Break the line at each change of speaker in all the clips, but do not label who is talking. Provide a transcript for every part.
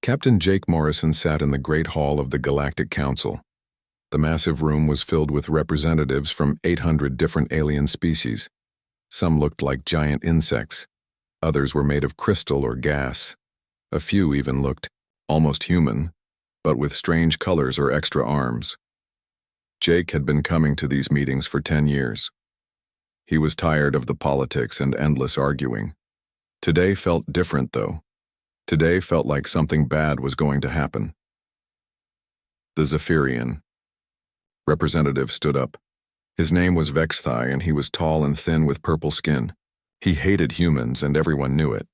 Captain Jake Morrison sat in the Great Hall of the Galactic Council. The massive room was filled with representatives from 800 different alien species. Some looked like giant insects. Others were made of crystal or gas. A few even looked almost human, but with strange colors or extra arms. Jake had been coming to these meetings for 10 years. He was tired of the politics and endless arguing. Today felt different, though. Today felt like something bad was going to happen. The Zephyrian. Representative stood up. His name was Vexthai, and he was tall and thin with purple skin. He hated humans, and everyone knew it.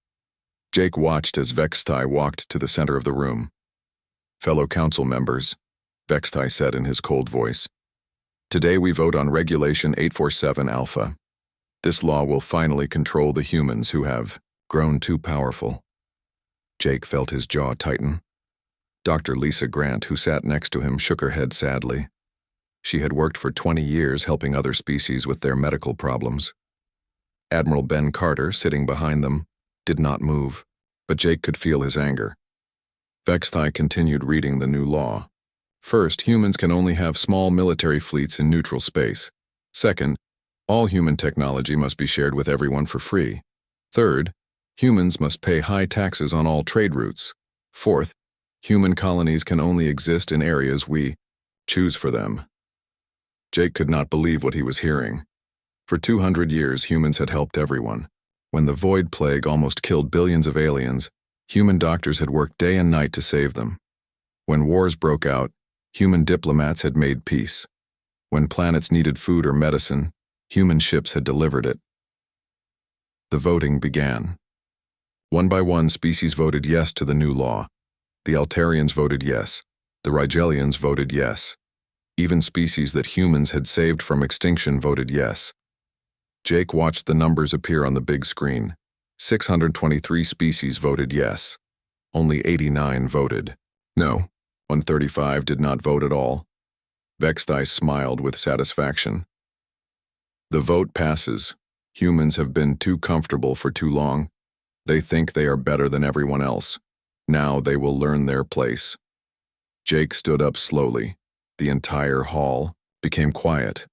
Jake watched as Vexthai walked to the center of the room. "Fellow council members," Vexthai said in his cold voice, "today we vote on Regulation 847 Alpha. This law will finally control the humans who have grown too powerful." Jake felt his jaw tighten. Dr. Lisa Grant, who sat next to him, shook her head sadly. She had worked for 20 years helping other species with their medical problems. Admiral Ben Carter, sitting behind them, did not move, but Jake could feel his anger. Vexthai continued reading the new law. First, humans can only have small military fleets in neutral space. Second, all human technology must be shared with everyone for free. Third, humans must pay high taxes on all trade routes. Fourth, human colonies can only exist in areas we choose for them. Jake could not believe what he was hearing. For 200 years, humans had helped everyone. When the Void Plague almost killed billions of aliens, human doctors had worked day and night to save them. When wars broke out, human diplomats had made peace. When planets needed food or medicine, human ships had delivered it. The voting began. One by one, species voted yes to the new law. The Altarians voted yes. The Rigelians voted yes. Even species that humans had saved from extinction voted yes. Jake watched the numbers appear on the big screen. 623 species voted yes. Only 89 voted no. 135 did not vote at all. Vexthai smiled with satisfaction. The vote passes. Humans have been too comfortable for too long. They think they are better than everyone else. Now they will learn their place. Jake stood up slowly. The entire hall became quiet.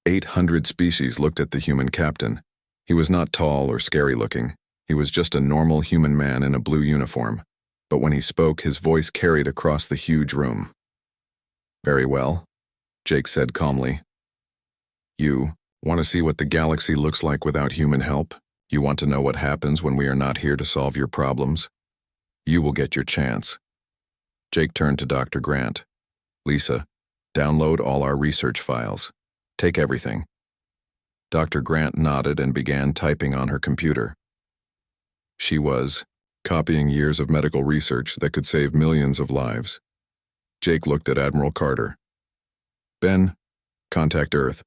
800 species looked at the human captain. He was not tall or scary looking. He was just a normal human man in a blue uniform. But when he spoke, his voice carried across the huge room. "Very well," Jake said calmly. "You want to see what the galaxy looks like without human help? You want to know what happens when we are not here to solve your problems? You will get your chance." Jake turned to Dr. Grant. "Lisa, download all our research files. Take everything." Dr. Grant nodded and began typing on her computer. She was copying years of medical research that could save millions of lives. Jake looked at Admiral Carter. "Ben, contact Earth.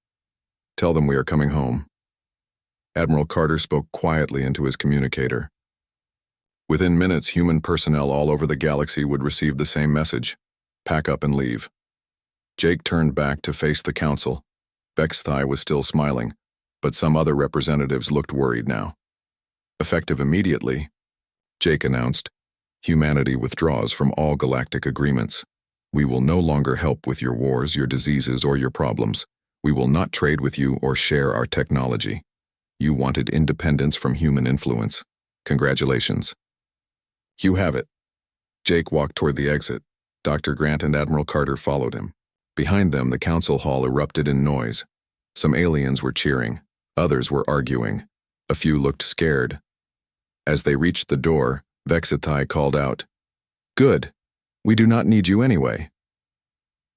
Tell them we are coming home." Admiral Carter spoke quietly into his communicator. Within minutes, human personnel all over the galaxy would receive the same message: pack up and leave. Jake turned back to face the council. Vexthai was still smiling, but some other representatives looked worried now. Effective immediately, Jake announced, humanity withdraws from all galactic agreements. We will no longer help with your wars, your diseases, or your problems. We will not trade with you or share our technology. You wanted independence from human influence. Congratulations. You have it. Jake walked toward the exit. Dr. Grant and Admiral Carter followed him. Behind them, the council hall erupted in noise. Some aliens were cheering. Others were arguing. A few looked scared. As they reached the door, Vexthai called out, "Good. We do not need you anyway."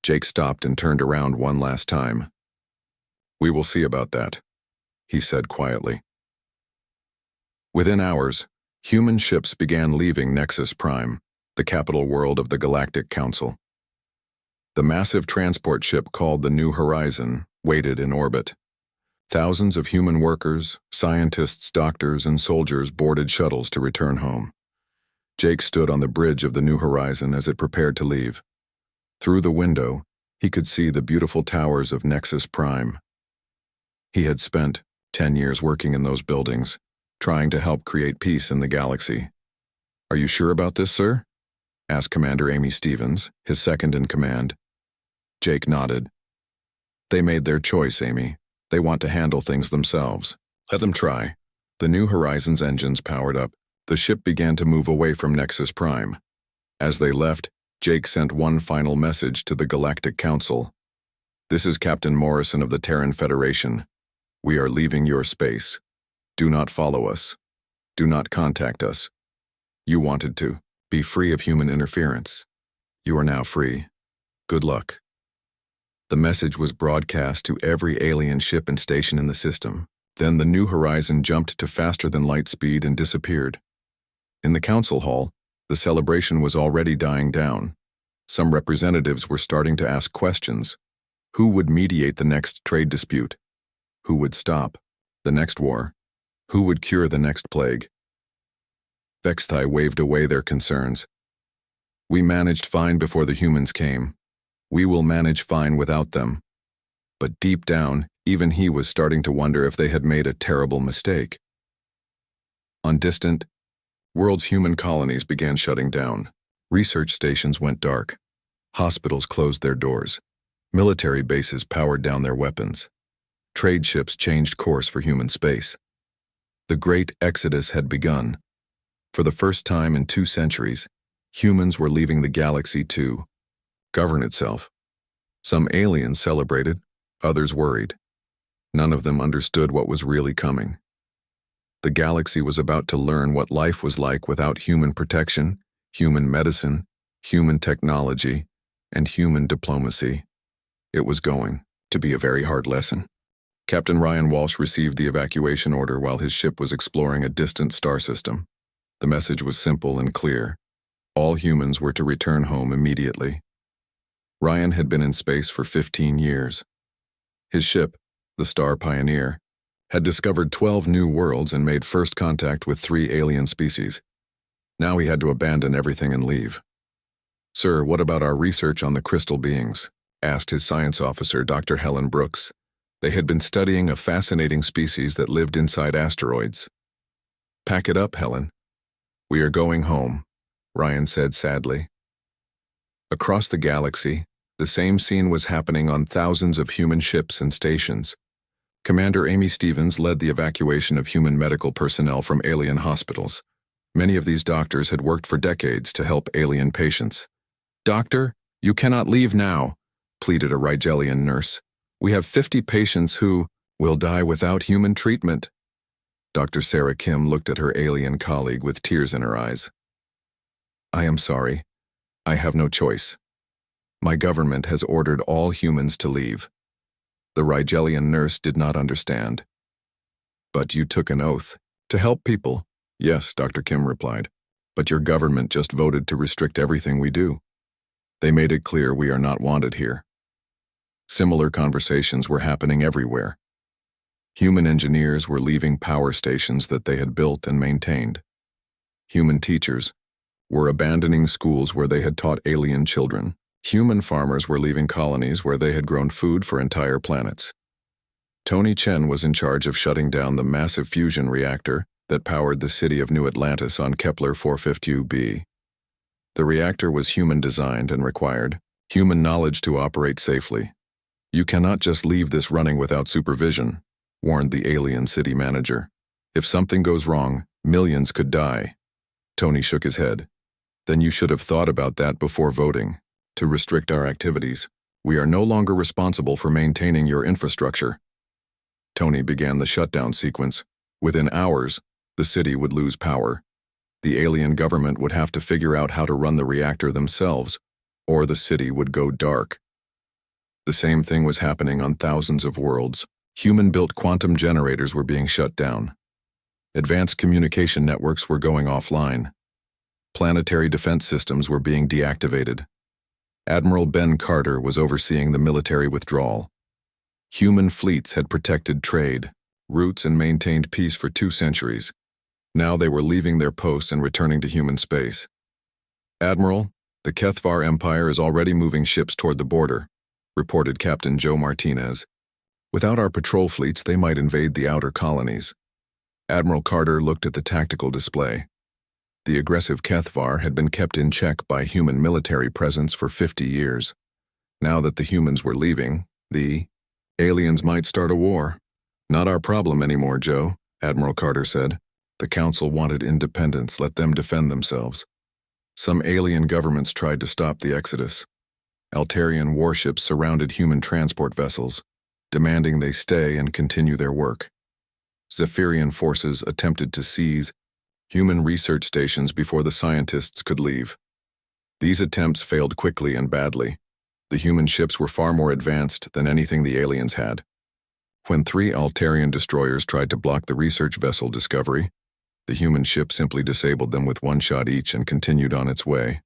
Jake stopped and turned around one last time. "We will see about that," he said quietly. Within hours, human ships began leaving Nexus Prime, the capital world of the Galactic Council. The massive transport ship called the New Horizon waited in orbit. Thousands of human workers, scientists, doctors, and soldiers boarded shuttles to return home. Jake stood on the bridge of the New Horizon as it prepared to leave. Through the window, he could see the beautiful towers of Nexus Prime. He had spent 10 years working in those buildings, trying to help create peace in the galaxy. "Are you sure about this, sir?" asked Commander Amy Stevens, his second in command. Jake nodded. They made their choice, Amy. They want to handle things themselves. Let them try. The New Horizons engines powered up. The ship began to move away from Nexus Prime. As they left, Jake sent one final message to the Galactic Council. This is Captain Morrison of the Terran Federation. We are leaving your space. Do not follow us. Do not contact us. You wanted to be free of human interference. You are now free. Good luck. The message was broadcast to every alien ship and station in the system. Then the New Horizon jumped to faster than light speed and disappeared. In the council hall, the celebration was already dying down. Some representatives were starting to ask questions. Who would mediate the next trade dispute? Who would stop the next war? Who would cure the next plague? Vexthai waved away their concerns. We managed fine before the humans came. We will manage fine without them. But deep down, even he was starting to wonder if they had made a terrible mistake. On distant worlds, human colonies began shutting down. Research stations went dark. Hospitals closed their doors. Military bases powered down their weapons. Trade ships changed course for human space. The great exodus had begun. For the first time in 2 centuries, humans were leaving the galaxy to govern itself. Some aliens celebrated, others worried. None of them understood what was really coming. The galaxy was about to learn what life was like without human protection, human medicine, human technology, and human diplomacy. It was going to be a very hard lesson. Captain Ryan Walsh received the evacuation order while his ship was exploring a distant star system. The message was simple and clear. All humans were to return home immediately. Ryan had been in space for 15 years. His ship, the Star Pioneer, had discovered 12 new worlds and made first contact with 3 alien species. Now he had to abandon everything and leave. Sir, what about our research on the crystal beings? Asked his science officer, Dr. Helen Brooks. They had been studying a fascinating species that lived inside asteroids. Pack it up, Helen. We are going home, Ryan said sadly. Across the galaxy, the same scene was happening on thousands of human ships and stations. Commander Amy Stevens led the evacuation of human medical personnel from alien hospitals. Many of these doctors had worked for decades to help alien patients. Doctor, you cannot leave now, pleaded a Rigelian nurse. We have 50 patients who will die without human treatment. Dr. Sarah Kim looked at her alien colleague with tears in her eyes. I am sorry. I have no choice. My government has ordered all humans to leave. The Rigelian nurse did not understand. But you took an oath to help people. Yes, Dr. Kim replied. But your government just voted to restrict everything we do. They made it clear we are not wanted here. Similar conversations were happening everywhere. Human engineers were leaving power stations that they had built and maintained. Human teachers were abandoning schools where they had taught alien children. Human farmers were leaving colonies where they had grown food for entire planets. Tony Chen was in charge of shutting down the massive fusion reactor that powered the city of New Atlantis on Kepler 450b. The reactor was human-designed and required human knowledge to operate safely. You cannot just leave this running without supervision, warned the alien city manager. If something goes wrong, millions could die. Tony shook his head. Then you should have thought about that before voting. To restrict our activities, we are no longer responsible for maintaining your infrastructure. Tony began the shutdown sequence. Within hours, the city would lose power. The alien government would have to figure out how to run the reactor themselves, or the city would go dark. The same thing was happening on thousands of worlds. Human-built quantum generators were being shut down. Advanced communication networks were going offline. Planetary defense systems were being deactivated. Admiral Ben Carter was overseeing the military withdrawal. Human fleets had protected trade, routes, and maintained peace for 2 centuries. Now they were leaving their posts and returning to human space. Admiral, the Kethvar Empire is already moving ships toward the border, reported Captain Joe Martinez. Without our patrol fleets, they might invade the outer colonies. Admiral Carter looked at the tactical display. The aggressive Kethvar had been kept in check by human military presence for 50 years. Now that the humans were leaving, the aliens might start a war. Not our problem anymore, Joe, Admiral Carter said. The Council wanted independence, let them defend themselves. Some alien governments tried to stop the exodus. Altarian warships surrounded human transport vessels, demanding they stay and continue their work. Zephyrian forces attempted to seize human research stations before the scientists could leave. These attempts failed quickly and badly. The human ships were far more advanced than anything the aliens had. When 3 Altarian destroyers tried to block the research vessel Discovery, the human ship simply disabled them with 1 shot each and continued on its way.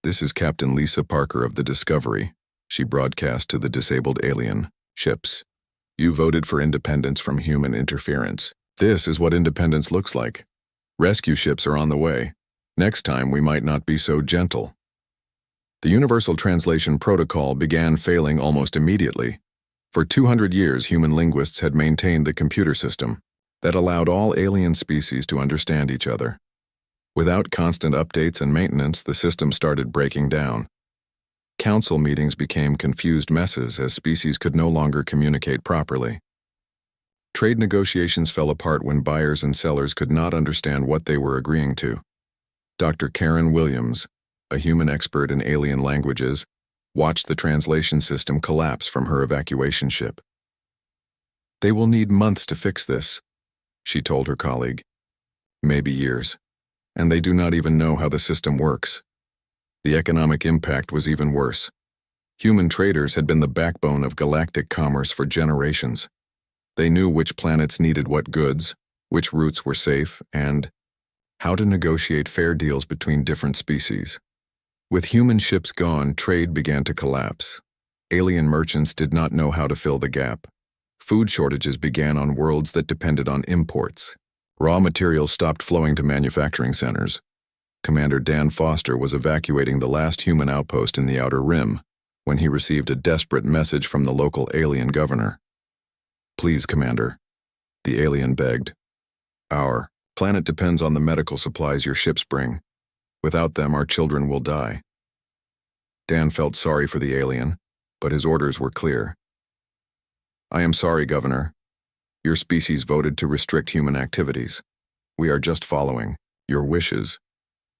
"This is Captain Lisa Parker of the Discovery," she broadcast to the disabled alien ships. "You voted for independence from human interference. This is what independence looks like. Rescue ships are on the way. Next time we might not be so gentle." The Universal Translation Protocol began failing almost immediately. For 200 years, human linguists had maintained the computer system that allowed all alien species to understand each other. Without constant updates and maintenance, the system started breaking down. Council meetings became confused messes as species could no longer communicate properly. Trade negotiations fell apart when buyers and sellers could not understand what they were agreeing to. Dr. Karen Williams, a human expert in alien languages, watched the translation system collapse from her evacuation ship. "They will need months to fix this," she told her colleague. "Maybe years. And they do not even know how the system works." The economic impact was even worse. Human traders had been the backbone of galactic commerce for generations. They knew which planets needed what goods, which routes were safe, and how to negotiate fair deals between different species. With human ships gone, trade began to collapse. Alien merchants did not know how to fill the gap. Food shortages began on worlds that depended on imports. Raw materials stopped flowing to manufacturing centers. Commander Dan Foster was evacuating the last human outpost in the Outer Rim when he received a desperate message from the local alien governor. "Please, Commander," the alien begged. "Our planet depends on the medical supplies your ships bring. Without them, our children will die." Dan felt sorry for the alien, but his orders were clear. "I am sorry, Governor. Your species voted to restrict human activities. We are just following your wishes.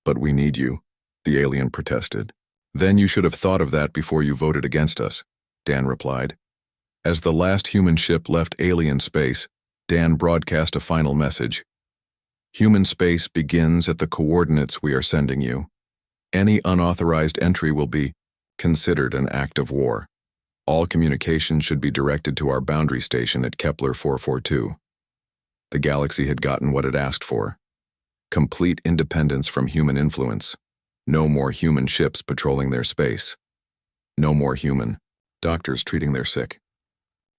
But we need you," the alien protested. "Then you should have thought of that before you voted against us," Dan replied. As the last human ship left alien space, Dan broadcast a final message. "Human space begins at the coordinates we are sending you. Any unauthorized entry will be considered an act of war. All communication should be directed to our boundary station at Kepler 442. The galaxy had gotten what it asked for. Complete independence from human influence. No more human ships patrolling their space. No more human doctors treating their sick.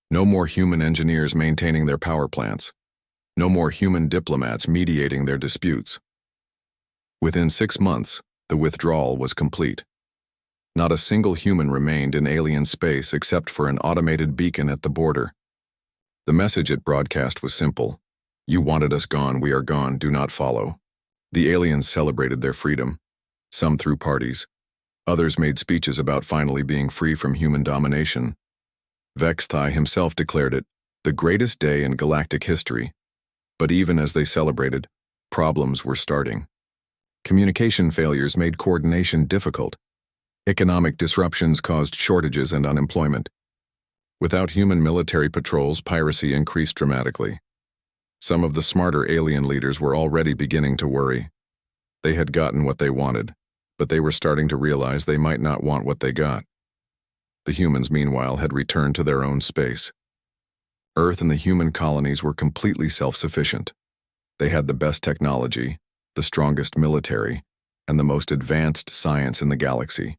No more human engineers maintaining their power plants. No more human diplomats mediating their disputes." Within 6 months, the withdrawal was complete. Not a single human remained in alien space except for an automated beacon at the border. The message it broadcast was simple. "You wanted us gone, we are gone, do not follow." The aliens celebrated their freedom. Some threw parties. Others made speeches about finally being free from human domination. Vexthai himself declared it the greatest day in galactic history. But even as they celebrated, problems were starting. Communication failures made coordination difficult. Economic disruptions caused shortages and unemployment. Without human military patrols, piracy increased dramatically. Some of the smarter alien leaders were already beginning to worry. They had gotten what they wanted, but they were starting to realize they might not want what they got. The humans, meanwhile, had returned to their own space. Earth and the human colonies were completely self-sufficient. They had the best technology, the strongest military, and the most advanced science in the galaxy.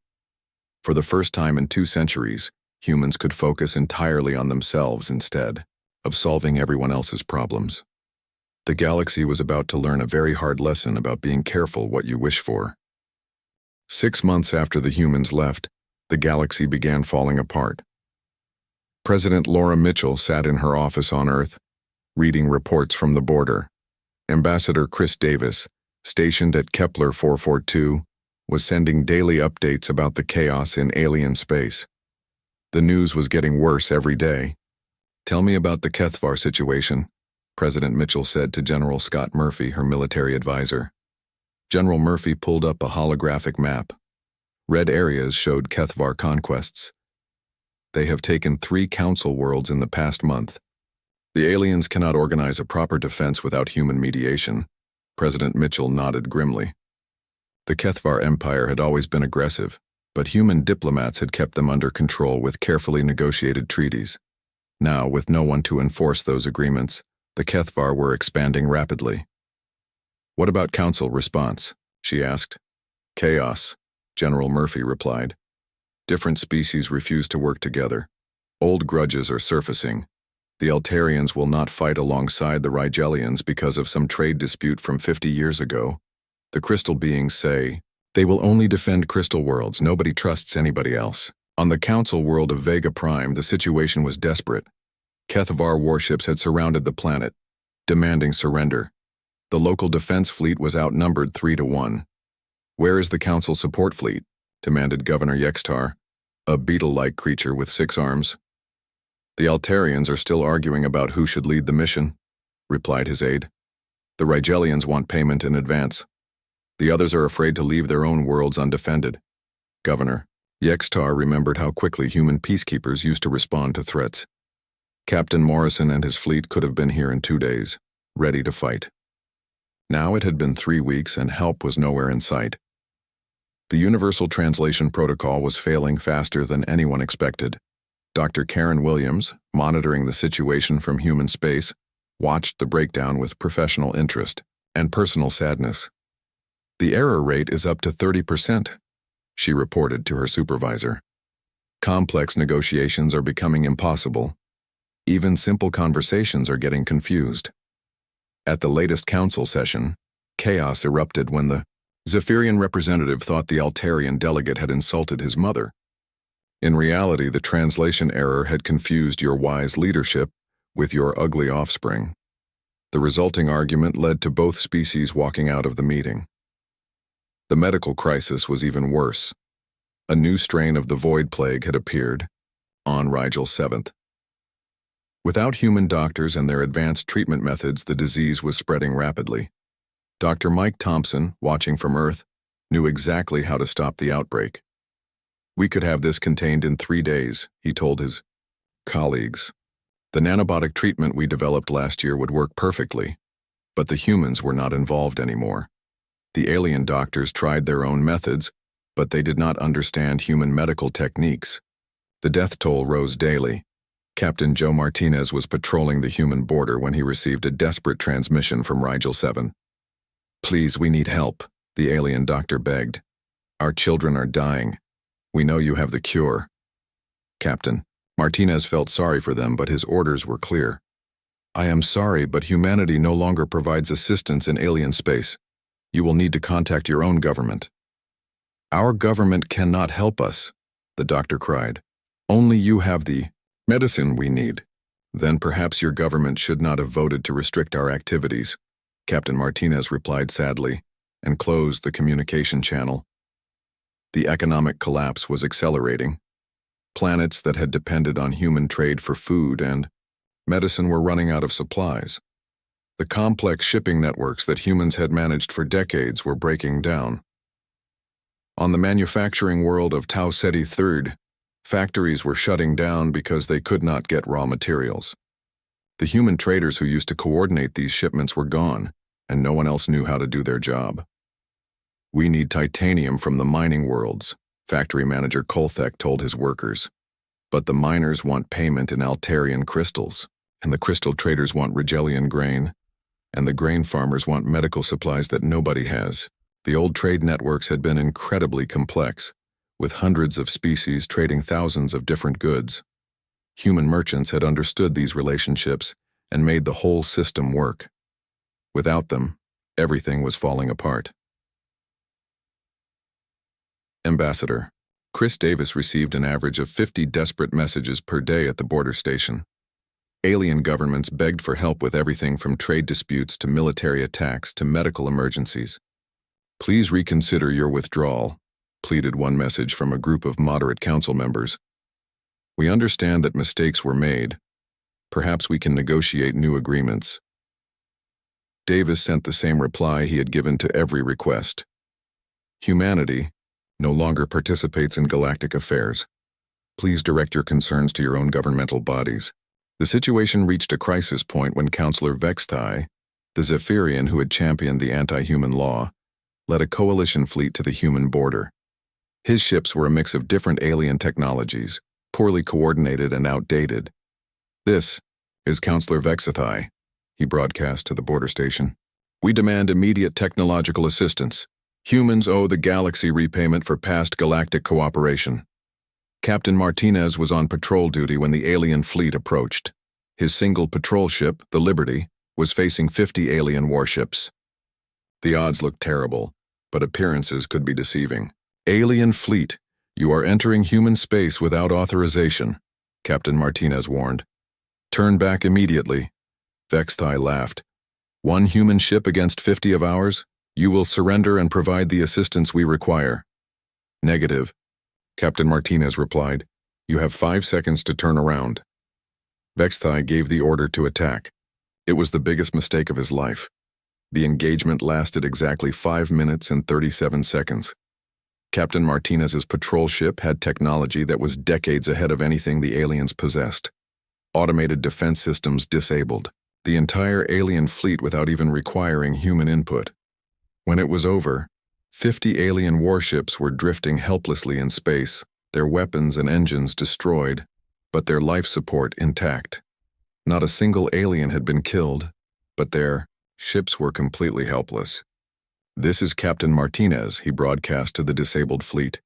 For the first time in 2 centuries, humans could focus entirely on themselves instead of solving everyone else's problems. The galaxy was about to learn a very hard lesson about being careful what you wish for. 6 months after the humans left, the galaxy began falling apart. President Laura Mitchell sat in her office on Earth, reading reports from the border. Ambassador Chris Davis stationed at Kepler 442, was sending daily updates about the chaos in alien space. The news was getting worse every day. "Tell me about the HFY situation," President Mitchell said to General Scott Murphy, her military advisor. General Murphy pulled up a holographic map. Red areas showed HFY conquests. "They have taken 3 council worlds in the past month. The aliens cannot organize a proper defense without human mediation." President Mitchell nodded grimly. The HFY Empire had always been aggressive, but human diplomats had kept them under control with carefully negotiated treaties. Now, with no one to enforce those agreements, the HFY were expanding rapidly. "What about council response?" she asked. "Chaos," General Murphy replied. "Different species refuse to work together. Old grudges are surfacing. The Altarians will not fight alongside the Rigelians because of some trade dispute from 50 years ago. The crystal beings say they will only defend crystal worlds. Nobody trusts anybody else. On the council world of Vega Prime, the situation was desperate. HFY warships had surrounded the planet, demanding surrender. The local defense fleet was outnumbered 3-1. "Where is the council support fleet?" demanded Governor Yextar, a beetle-like creature with 6 arms. "The Altarians are still arguing about who should lead the mission," replied his aide. "The Rigelians want payment in advance. The others are afraid to leave their own worlds undefended." Governor Yextar remembered how quickly human peacekeepers used to respond to threats. Captain Morrison and his fleet could have been here in 2 days, ready to fight. Now it had been 3 weeks and help was nowhere in sight. The Universal Translation Protocol was failing faster than anyone expected. Dr. Karen Williams, monitoring the situation from human space, watched the breakdown with professional interest and personal sadness. "The error rate is up to 30%, she reported to her supervisor. "Complex negotiations are becoming impossible. Even simple conversations are getting confused." At the latest council session, chaos erupted when the Zephyrian representative thought the Altarian delegate had insulted his mother. In reality, the translation error had confused your wise leadership with your ugly offspring. The resulting argument led to both species walking out of the meeting. The medical crisis was even worse. A new strain of the Void Plague had appeared on Rigel 7th. Without human doctors and their advanced treatment methods, the disease was spreading rapidly. Dr. Mike Thompson, watching from Earth, knew exactly how to stop the outbreak. "We could have this contained in 3 days," he told his colleagues. "The nanobotic treatment we developed last year would work perfectly, but the humans were not involved anymore. The alien doctors tried their own methods, but they did not understand human medical techniques. The death toll rose daily. Captain Joe Martinez was patrolling the human border when he received a desperate transmission from Rigel 7. "Please, we need help," the alien doctor begged. "Our children are dying. We know you have the cure." "Captain." Martinez felt sorry for them, but his orders were clear. "I am sorry, but humanity no longer provides assistance in alien space. You will need to contact your own government." "Our government cannot help us," the doctor cried. "Only you have the medicine we need." "Then perhaps your government should not have voted to restrict our activities," Captain Martinez replied sadly, and closed the communication channel. The economic collapse was accelerating. Planets that had depended on human trade for food and medicine were running out of supplies. The complex shipping networks that humans had managed for decades were breaking down. On the manufacturing world of Tau Ceti III, factories were shutting down because they could not get raw materials. The human traders who used to coordinate these shipments were gone, and no one else knew how to do their job. "We need titanium from the mining worlds," factory manager Kolthek told his workers. "But the miners want payment in Altarian crystals, and the crystal traders want Rigelian grain, and the grain farmers want medical supplies that nobody has." The old trade networks had been incredibly complex, with hundreds of species trading thousands of different goods. Human merchants had understood these relationships and made the whole system work. Without them, everything was falling apart. Ambassador Chris Davis received an average of 50 desperate messages per day at the border station. Alien governments begged for help with everything from trade disputes to military attacks to medical emergencies. Please reconsider your withdrawal, pleaded one message from a group of moderate council members. We understand that mistakes were made. Perhaps we can negotiate new agreements. Davis sent the same reply he had given to every request. Humanity no longer participates in galactic affairs. Please direct your concerns to your own governmental bodies. The situation reached a crisis point when Councillor Vextai, the Zephyrian who had championed the anti-human law, led a coalition fleet to the human border. His ships were a mix of different alien technologies, poorly coordinated and outdated. This is Councillor Vextai, he broadcast to the border station. We demand immediate technological assistance. Humans owe the galaxy repayment for past galactic cooperation. Captain Martinez was on patrol duty when the alien fleet approached. His single patrol ship, the Liberty, was facing 50 alien warships. The odds looked terrible, but appearances could be deceiving. Alien fleet, you are entering human space without authorization, Captain Martinez warned. Turn back immediately. Vextai laughed. One human ship against 50 of ours? You will surrender and provide the assistance we require. Negative, Captain Martinez replied. You have 5 seconds to turn around. Vextai gave the order to attack. It was the biggest mistake of his life. The engagement lasted exactly 5 minutes and 37 seconds. Captain Martinez's patrol ship had technology that was decades ahead of anything the aliens possessed. Automated defense systems disabled the entire alien fleet without even requiring human input. When it was over, 50 alien warships were drifting helplessly in space, their weapons and engines destroyed, but their life support intact. Not a single alien had been killed, but their ships were completely helpless. This is Captain Martinez, he broadcast to the disabled fleet.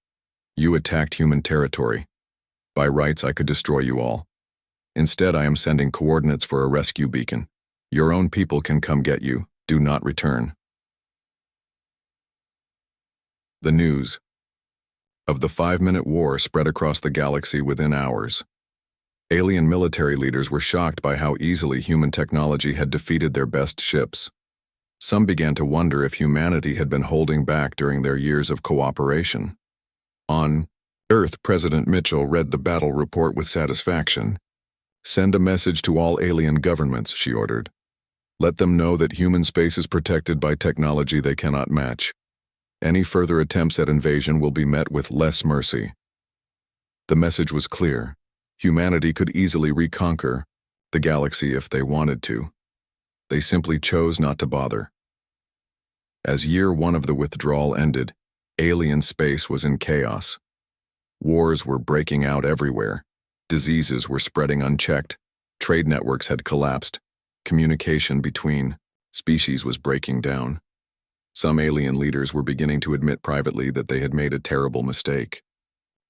You attacked human territory. By rights, I could destroy you all. Instead, I am sending coordinates for a rescue beacon. Your own people can come get you. Do not return. The news of the 5-minute war spread across the galaxy within hours. Alien military leaders were shocked by how easily human technology had defeated their best ships. Some began to wonder if humanity had been holding back during their years of cooperation. On Earth, President Mitchell read the battle report with satisfaction. Send a message to all alien governments, she ordered. Let them know that human space is protected by technology they cannot match. Any further attempts at invasion will be met with less mercy. The message was clear. Humanity could easily reconquer the galaxy if they wanted to. They simply chose not to bother. As year 1 of the withdrawal ended, alien space was in chaos. Wars were breaking out everywhere. Diseases were spreading unchecked. Trade networks had collapsed. Communication between species was breaking down. Some alien leaders were beginning to admit privately that they had made a terrible mistake.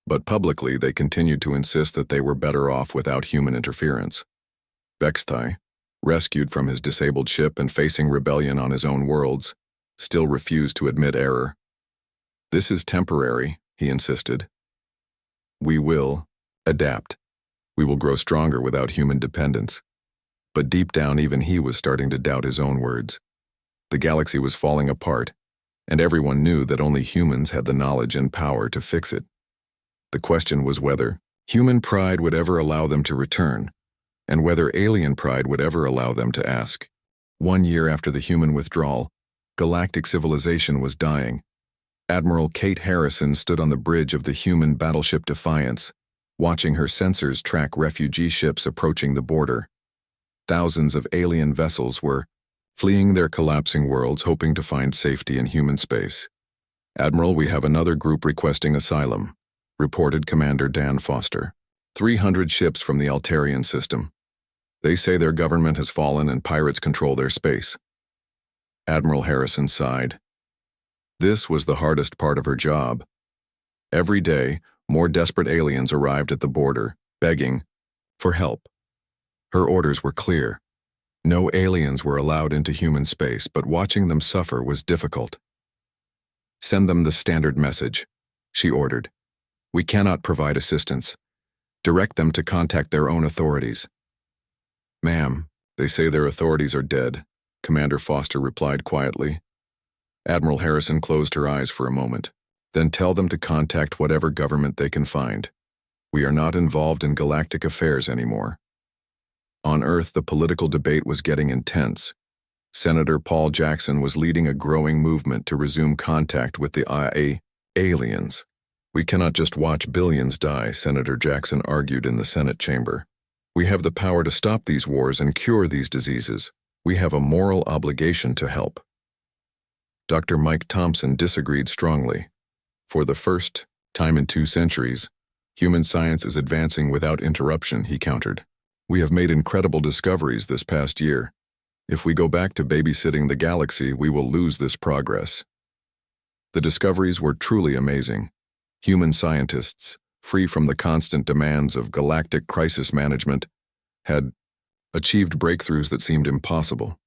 But publicly, they continued to insist that they were better off without human interference. Vextai, rescued from his disabled ship and facing rebellion on his own worlds, still refused to admit error. This is temporary, he insisted. We will adapt. We will grow stronger without human dependence. But deep down, even he was starting to doubt his own words. The galaxy was falling apart, and everyone knew that only humans had the knowledge and power to fix it. The question was whether human pride would ever allow them to return, and whether alien pride would ever allow them to ask. 1 year after the human withdrawal, galactic civilization was dying. Admiral Kate Harrison stood on the bridge of the human battleship Defiance, watching her sensors track refugee ships approaching the border. Thousands of alien vessels were fleeing their collapsing worlds, hoping to find safety in human space. Admiral, we have another group requesting asylum, reported Commander Dan Foster. 300 ships from the Altarian system. They say their government has fallen and pirates control their space. Admiral Harrison sighed. This was the hardest part of her job. Every day, more desperate aliens arrived at the border, begging for help. Her orders were clear. No aliens were allowed into human space, but watching them suffer was difficult. Send them the standard message, she ordered. We cannot provide assistance. Direct them to contact their own authorities. Ma'am, they say their authorities are dead, Commander Foster replied quietly. Admiral Harrison closed her eyes for a moment. Then tell them to contact whatever government they can find. We are not involved in galactic affairs anymore. On Earth, the political debate was getting intense. Senator Paul Jackson was leading a growing movement to resume contact with the aliens. We cannot just watch billions die, Senator Jackson argued in the Senate chamber. We have the power to stop these wars and cure these diseases. We have a moral obligation to help. Dr. Mike Thompson disagreed strongly. For the first time in 2 centuries, human science is advancing without interruption, he countered. We have made incredible discoveries this past year. If we go back to babysitting the galaxy, we will lose this progress. The discoveries were truly amazing. Human scientists, free from the constant demands of galactic crisis management, had achieved breakthroughs that seemed impossible.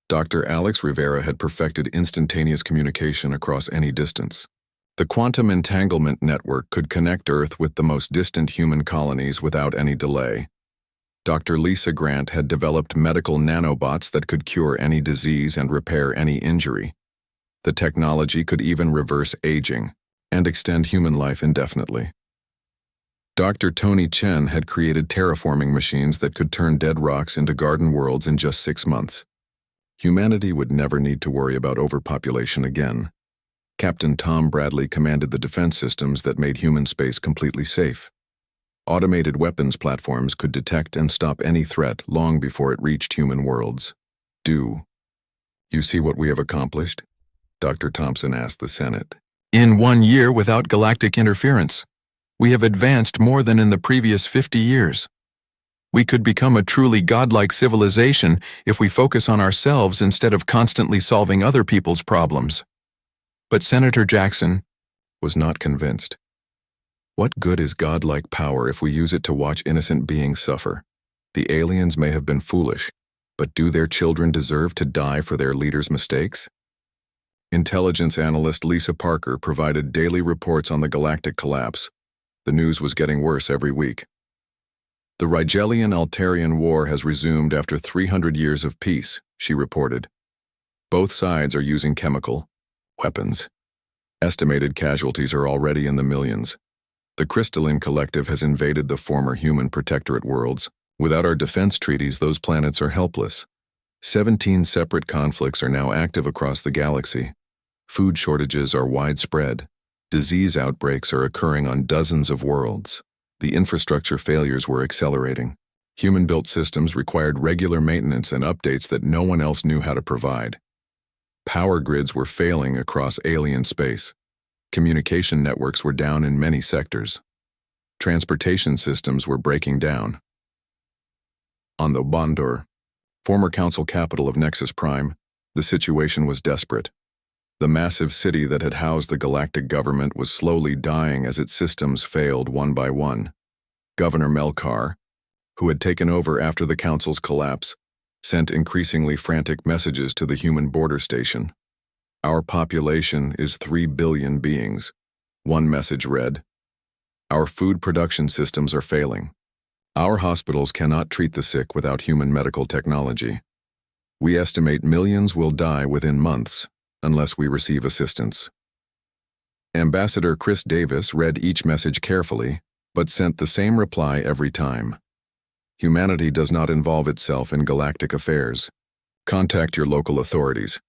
Dr. Alex Rivera had perfected instantaneous communication across any distance. The quantum entanglement network could connect Earth with the most distant human colonies without any delay. Dr. Lisa Grant had developed medical nanobots that could cure any disease and repair any injury. The technology could even reverse aging and extend human life indefinitely. Dr. Tony Chen had created terraforming machines that could turn dead rocks into garden worlds in just 6 months. Humanity would never need to worry about overpopulation again. Captain Tom Bradley commanded the defense systems that made human space completely safe. Automated weapons platforms could detect and stop any threat long before it reached human worlds. Do you see what we have accomplished? Dr. Thompson asked the Senate. In 1 year without galactic interference, we have advanced more than in the previous 50 years. We could become a truly godlike civilization if we focus on ourselves instead of constantly solving other people's problems. But Senator Jackson was not convinced. What good is godlike power if we use it to watch innocent beings suffer? The aliens may have been foolish, but do their children deserve to die for their leaders' mistakes? Intelligence analyst Lisa Parker provided daily reports on the galactic collapse. The news was getting worse every week. The Rigelian-Altarian War has resumed after 300 years of peace, she reported. Both sides are using chemical weapons. Estimated casualties are already in the millions. The Crystalline Collective has invaded the former human protectorate worlds. Without our defense treaties, those planets are helpless. 17 separate conflicts are now active across the galaxy. Food shortages are widespread. Disease outbreaks are occurring on dozens of worlds. The infrastructure failures were accelerating. Human-built systems required regular maintenance and updates that no one else knew how to provide. Power grids were failing across alien space. Communication networks were down in many sectors. Transportation systems were breaking down. On the Bondor, former council capital of Nexus Prime, the situation was desperate. The massive city that had housed the galactic government was slowly dying as its systems failed one by one. Governor Melkar, who had taken over after the council's collapse, sent increasingly frantic messages to the human border station. Our population is 3 billion beings. One message read, Our food production systems are failing. Our hospitals cannot treat the sick without human medical technology. We estimate millions will die within months unless we receive assistance. Ambassador Chris Davis read each message carefully, but sent the same reply every time. Humanity does not involve itself in galactic affairs. Contact your local authorities.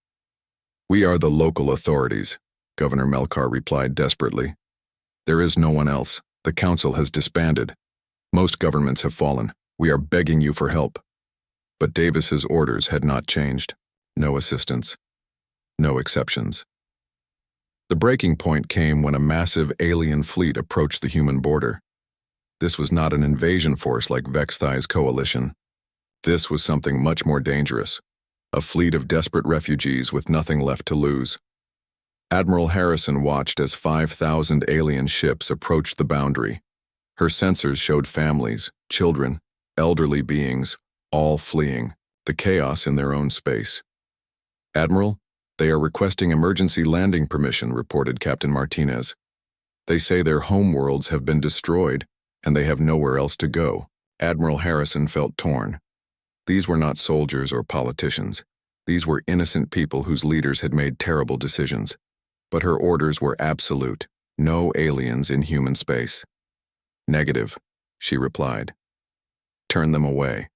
We are the local authorities, Governor Melkar replied desperately. There is no one else. The council has disbanded. Most governments have fallen. We are begging you for help. But Davis's orders had not changed. No assistance. No exceptions. The breaking point came when a massive alien fleet approached the human border. This was not an invasion force like Vexthai's coalition. This was something much more dangerous. A fleet of desperate refugees with nothing left to lose. Admiral Harrison watched as 5,000 alien ships approached the boundary. Her sensors showed families, children, elderly beings, all fleeing, the chaos in their own space. Admiral, they are requesting emergency landing permission, reported Captain Martinez. They say their homeworlds have been destroyed, and they have nowhere else to go. Admiral Harrison felt torn. These were not soldiers or politicians. These were innocent people whose leaders had made terrible decisions. But her orders were absolute. No aliens in human space. Negative, she replied. Turn them away.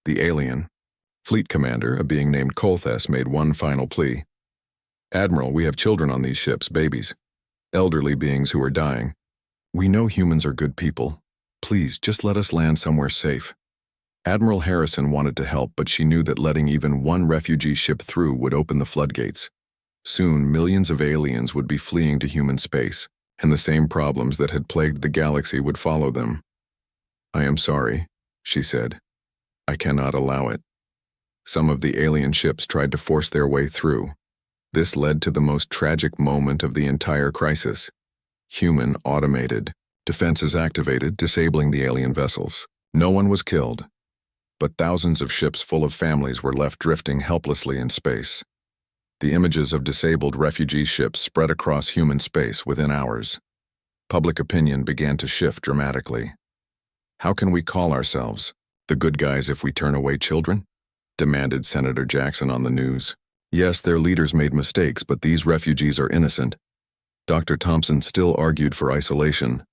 The alien, fleet commander, a being named Kolthes, made one final plea. Admiral, we have children on these ships, babies. Elderly beings who are dying. We know humans are good people. Please, just let us land somewhere safe. Admiral Harrison wanted to help, but she knew that letting even one refugee ship through would open the floodgates. Soon, millions of aliens would be fleeing to human space, and the same problems that had plagued the galaxy would follow them. I am sorry, she said. I cannot allow it. Some of the alien ships tried to force their way through. This led to the most tragic moment of the entire crisis. Human automated. Defenses activated, disabling the alien vessels. No one was killed, but thousands of ships full of families were left drifting helplessly in space. The images of disabled refugee ships spread across human space within hours. Public opinion began to shift dramatically. How can we call ourselves the good guys if we turn away children? Demanded Senator Jackson on the news. Yes, their leaders made mistakes, but these refugees are innocent. Dr. Thompson still argued for isolation.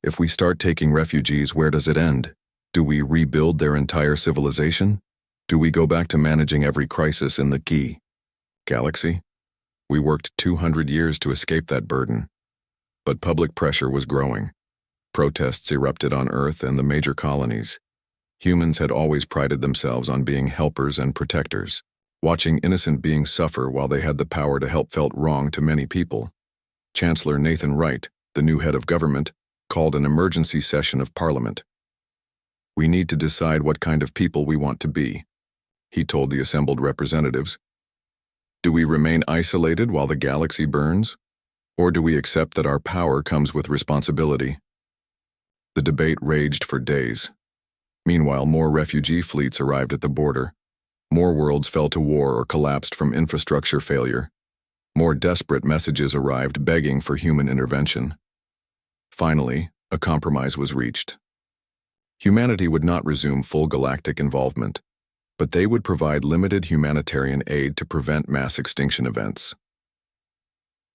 If we start taking refugees, where does it end? Do we rebuild their entire civilization? Do we go back to managing every crisis in the galaxy? We worked 200 years to escape that burden. But public pressure was growing. Protests erupted on Earth and the major colonies. Humans had always prided themselves on being helpers and protectors. Watching innocent beings suffer while they had the power to help felt wrong to many people. Chancellor Nathan Wright, the new head of government, called an emergency session of Parliament. We need to decide what kind of people we want to be, he told the assembled representatives. Do we remain isolated while the galaxy burns? Or do we accept that our power comes with responsibility? The debate raged for days. Meanwhile, more refugee fleets arrived at the border. More worlds fell to war or collapsed from infrastructure failure. More desperate messages arrived begging for human intervention. Finally, a compromise was reached. Humanity would not resume full galactic involvement, but they would provide limited humanitarian aid to prevent mass extinction events.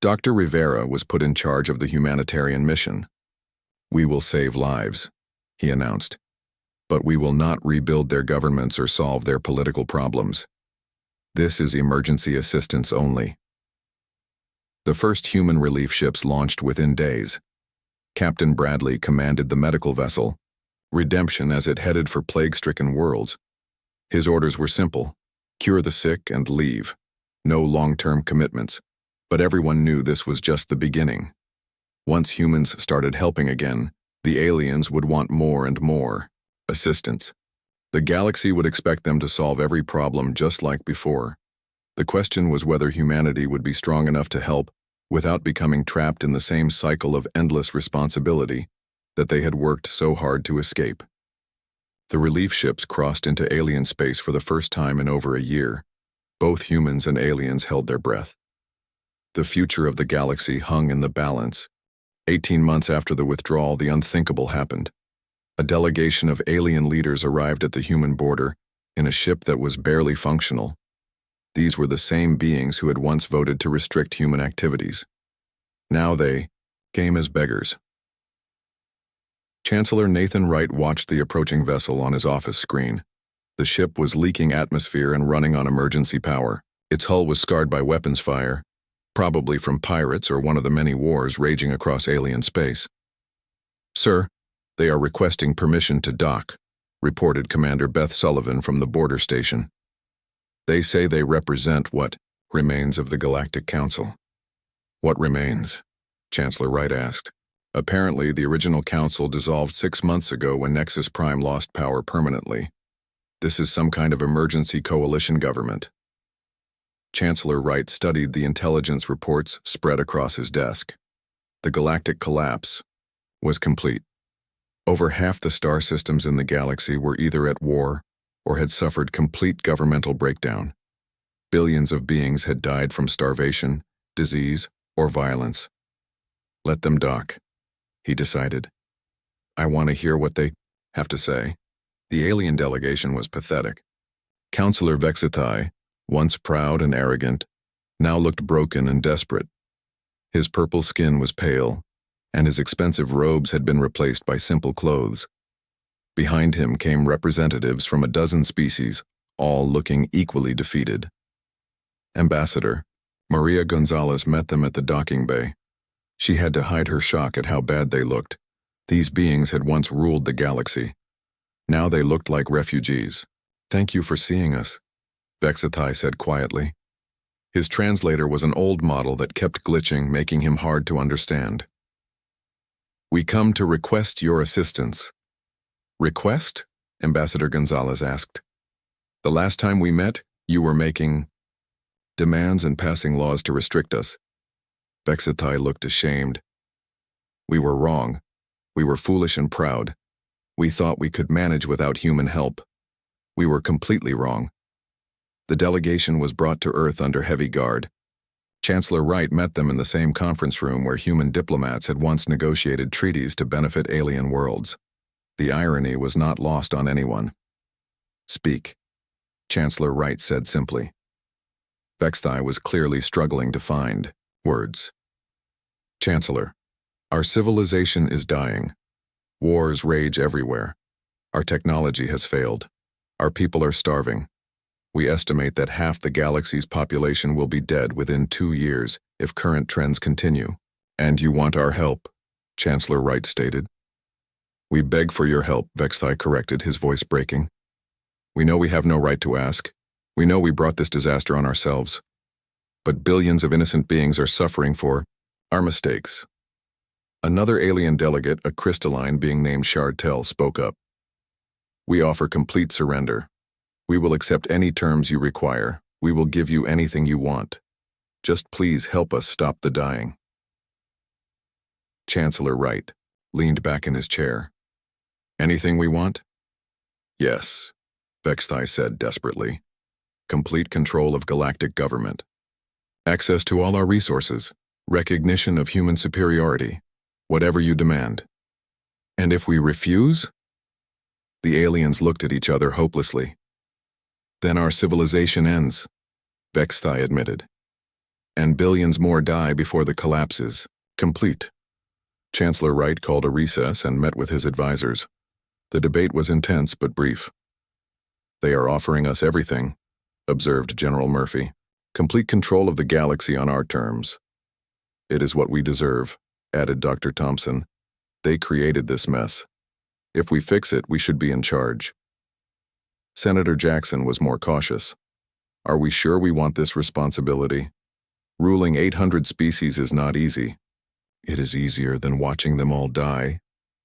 Dr. Rivera was put in charge of the humanitarian mission. We will save lives, he announced, but we will not rebuild their governments or solve their political problems. This is emergency assistance only. The first human relief ships launched within days. Captain Bradley commanded the medical vessel, Redemption, as it headed for plague-stricken worlds. His orders were simple: cure the sick and leave. No long-term commitments. But everyone knew this was just the beginning. Once humans started helping again, the aliens would want more and more assistance. The galaxy would expect them to solve every problem just like before. The question was whether humanity would be strong enough to help without becoming trapped in the same cycle of endless responsibility that they had worked so hard to escape. The relief ships crossed into alien space for the first time in over a year. Both humans and aliens held their breath. The future of the galaxy hung in the balance. 18 months after the withdrawal, the unthinkable happened. A delegation of alien leaders arrived at the human border in a ship that was barely functional. These were the same beings who had once voted to restrict human activities. Now they came as beggars. Chancellor Nathan Wright watched the approaching vessel on his office screen. The ship was leaking atmosphere and running on emergency power. Its hull was scarred by weapons fire, probably from pirates or one of the many wars raging across alien space. Sir, they are requesting permission to dock, reported Commander Beth Sullivan from the border station. They say they represent what remains of the Galactic Council. What remains? Chancellor Wright asked. Apparently, the original council dissolved 6 months ago when Nexus Prime lost power permanently. This is some kind of emergency coalition government. Chancellor Wright studied the intelligence reports spread across his desk. The galactic collapse was complete. Over half the star systems in the galaxy were either at war or had suffered complete governmental breakdown. Billions of beings had died from starvation, disease, or violence. Let them dock, he decided. I want to hear what they have to say. The alien delegation was pathetic. Councillor Vexithai, once proud and arrogant, now looked broken and desperate. His purple skin was pale, and his expensive robes had been replaced by simple clothes. Behind him came representatives from a dozen species, all looking equally defeated. Ambassador Maria Gonzalez met them at the docking bay. She had to hide her shock at how bad they looked. These beings had once ruled the galaxy. Now they looked like refugees. "Thank you for seeing us," Vexithai said quietly. His translator was an old model that kept glitching, making him hard to understand. "We come to request your assistance." "Request?" Ambassador Gonzalez asked. "The last time we met, you were making demands and passing laws to restrict us." Vexithai looked ashamed. "We were wrong. We were foolish and proud. We thought we could manage without human help. We were completely wrong." The delegation was brought to Earth under heavy guard. Chancellor Wright met them in the same conference room where human diplomats had once negotiated treaties to benefit alien worlds. The irony was not lost on anyone. "Speak," Chancellor Wright said simply. Vexithai was clearly struggling to find words. "Chancellor, our civilization is dying. Wars rage everywhere. Our technology has failed. Our people are starving. We estimate that half the galaxy's population will be dead within 2 years if current trends continue. And you want our help," Chancellor Wright stated. "We beg for your help," Vexithai corrected, his voice breaking. "We know we have no right to ask. We know we brought this disaster on ourselves. But billions of innocent beings are suffering for our mistakes." Another alien delegate, a crystalline being named Shartel, spoke up. "We offer complete surrender. We will accept any terms you require. We will give you anything you want. Just please help us stop the dying." Chancellor Wright leaned back in his chair. "Anything we want?" "Yes," Vexithai said desperately. "Complete control of galactic government. Access to all our resources. Recognition of human superiority. Whatever you demand." "And if we refuse?" The aliens looked at each other hopelessly. "Then our civilization ends," Vexithai admitted. "And billions more die before the collapse is complete." Chancellor Wright called a recess and met with his advisors. The debate was intense but brief. "They are offering us everything," observed General Murphy. "Complete control of the galaxy on our terms." "It is what we deserve," added Dr. Thompson. "They created this mess. If we fix it, we should be in charge." Senator Jackson was more cautious. "Are we sure we want this responsibility? Ruling 800 species is not easy." "It is easier than watching them all die,"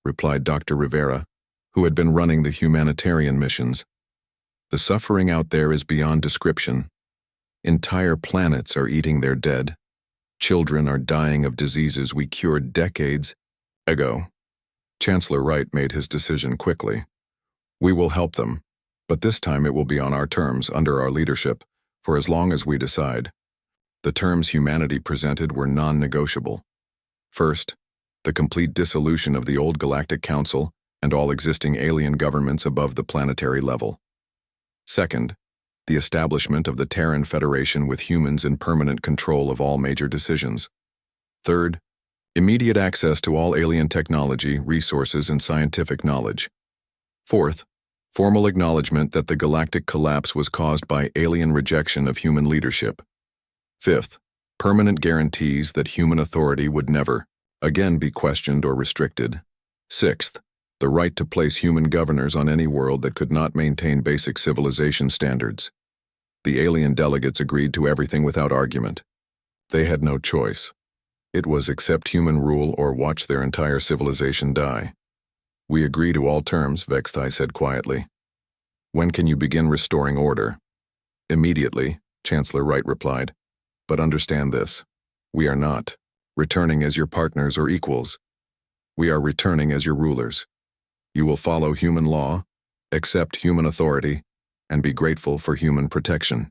replied Dr. Rivera, who had been running the humanitarian missions. "The suffering out there is beyond description. Entire planets are eating their dead. Children are dying of diseases we cured decades ago." Chancellor Wright made his decision quickly. "We will help them, but this time it will be on our terms, under our leadership, for as long as we decide." The terms humanity presented were non-negotiable. First, the complete dissolution of the old Galactic Council and all existing alien governments above the planetary level. Second, the establishment of the Terran Federation with humans in permanent control of all major decisions. Third, immediate access to all alien technology, resources, and scientific knowledge. Fourth, formal acknowledgement that the galactic collapse was caused by alien rejection of human leadership. Fifth, permanent guarantees that human authority would never, again, be questioned or restricted. Sixth, the right to place human governors on any world that could not maintain basic civilization standards. The alien delegates agreed to everything without argument. They had no choice. It was accept human rule or watch their entire civilization die. "We agree to all terms," Vexithai said quietly. "When can you begin restoring order?" "Immediately," Chancellor Wright replied. "But understand this. We are not returning as your partners or equals. We are returning as your rulers. You will follow human law, accept human authority, and be grateful for human protection."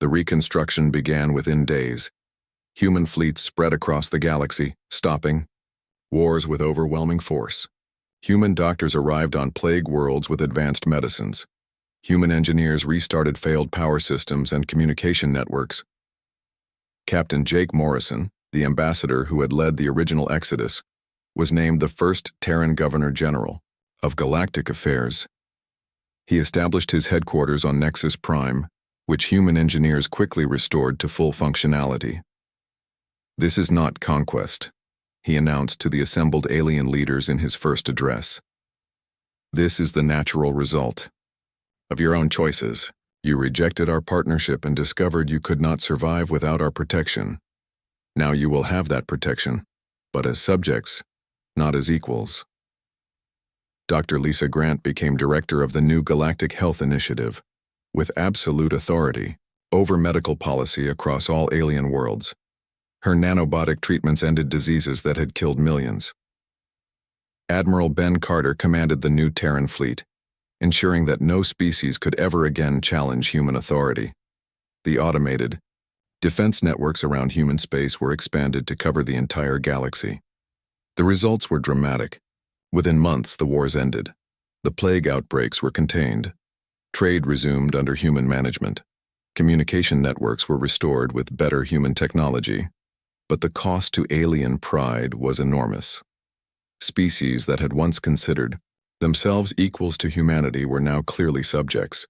The reconstruction began within days. Human fleets spread across the galaxy, stopping wars with overwhelming force. Human doctors arrived on plague worlds with advanced medicines. Human engineers restarted failed power systems and communication networks. Captain Jake Morrison, the ambassador who had led the original exodus, was named the first Terran Governor-General of Galactic Affairs. He established his headquarters on Nexus Prime, which human engineers quickly restored to full functionality. "This is not conquest," he announced to the assembled alien leaders in his first address. "This is the natural result of your own choices. You rejected our partnership and discovered you could not survive without our protection. Now you will have that protection, but as subjects, not as equals." Dr. Lisa Grant became director of the new Galactic Health Initiative, with absolute authority over medical policy across all alien worlds. Her nanobotic treatments ended diseases that had killed millions. Admiral Ben Carter commanded the new Terran fleet, ensuring that no species could ever again challenge human authority. The automated defense networks around human space were expanded to cover the entire galaxy. The results were dramatic. Within months, the wars ended. The plague outbreaks were contained. Trade resumed under human management. Communication networks were restored with better human technology. But the cost to alien pride was enormous. Species that had once considered themselves equals to humanity were now clearly subjects.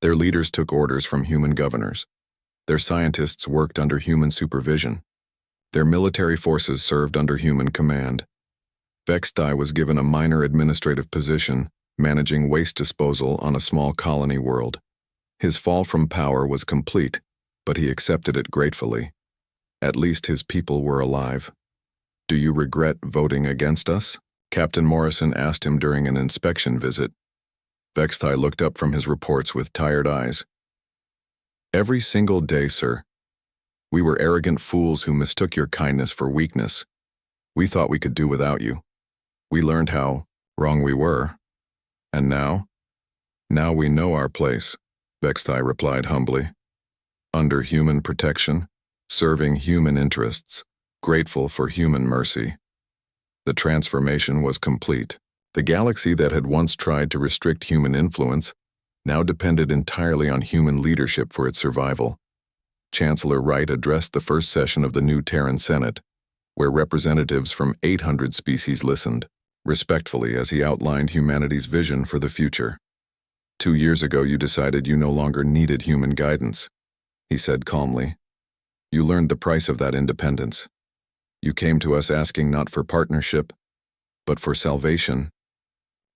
Their leaders took orders from human governors. Their scientists worked under human supervision. Their military forces served under human command. Vestan was given a minor administrative position, managing waste disposal on a small colony world. His fall from power was complete, but he accepted it gratefully. At least his people were alive. "Do you regret voting against us?" Captain Morrison asked him during an inspection visit. Vestan looked up from his reports with tired eyes. "Every single day, sir. We were arrogant fools who mistook your kindness for weakness. We thought we could do without you. We learned how wrong we were. And now? Now we know our place," Vestan replied humbly. "Under human protection, serving human interests, grateful for human mercy." The transformation was complete. The galaxy that had once tried to restrict human influence now depended entirely on human leadership for its survival. Chancellor Wright addressed the first session of the new Terran Senate, where representatives from 800 species listened, respectfully as he outlined humanity's vision for the future. "2 years ago you decided you no longer needed human guidance," he said calmly. "You learned the price of that independence. You came to us asking not for partnership, but for salvation.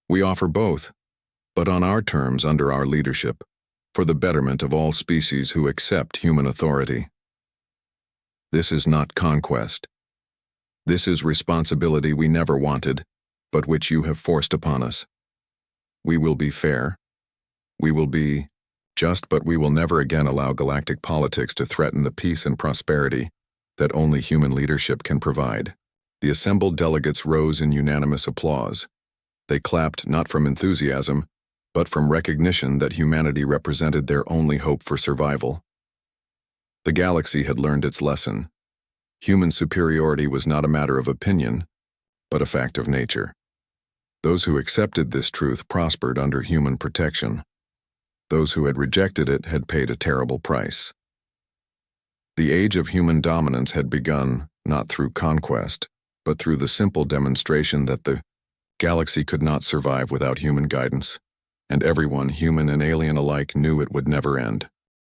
We offer both, but on our terms under our leadership, for the betterment of all species who accept human authority. This is not conquest. This is responsibility we never wanted, but which you have forced upon us. We will be fair. We will be just, but we will never again allow galactic politics to threaten the peace and prosperity that only human leadership can provide." The assembled delegates rose in unanimous applause. They clapped not from enthusiasm, but from recognition that humanity represented their only hope for survival. The galaxy had learned its lesson. Human superiority was not a matter of opinion, but a fact of nature. Those who accepted this truth prospered under human protection. Those who had rejected it had paid a terrible price. The age of human dominance had begun not through conquest, but through the simple demonstration that the galaxy could not survive without human guidance, and everyone, human and alien alike, knew it would never end.